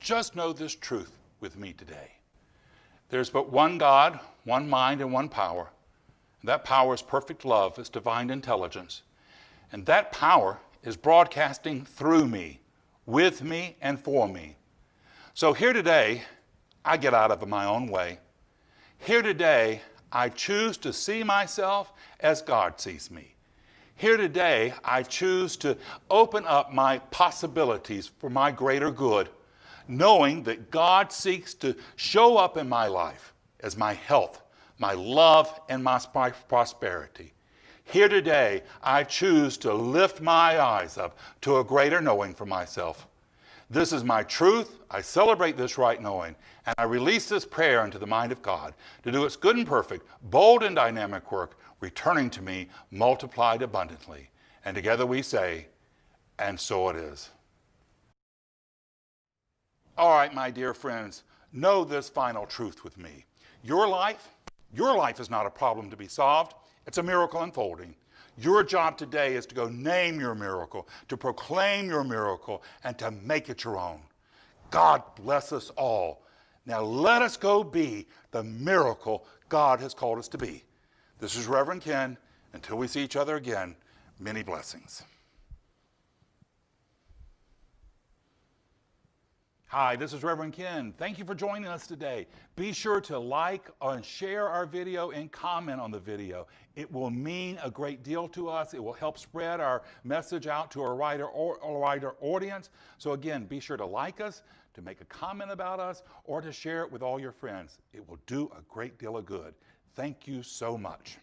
just know this truth with me today. There's but one God, one mind, and one power. That power is perfect love, it's divine intelligence. And that power is broadcasting through me, with me, and for me. So here today, I get out of my own way. Here today, I choose to see myself as God sees me. Here today, I choose to open up my possibilities for my greater good, knowing that God seeks to show up in my life as my health, my love, and my prosperity. Here today, I choose to lift my eyes up to a greater knowing for myself. This is my truth. I celebrate this right knowing, and I release this prayer into the mind of God to do its good and perfect, bold and dynamic work, returning to me multiplied abundantly. And together we say, and so it is. All right, my dear friends, know this final truth with me. Your life is not a problem to be solved. It's a miracle unfolding. Your job today is to go name your miracle, to proclaim your miracle, and to make it your own. God bless us all. Now let us go be the miracle God has called us to be. This is Reverend Ken. Until we see each other again, many blessings. Hi, this is Reverend Ken. Thank you for joining us today. Be sure to like and share our video and comment on the video. It will mean a great deal to us. It will help spread our message out to a wider audience. So again, be sure to like us, to make a comment about us, or to share it with all your friends. It will do a great deal of good. Thank you so much.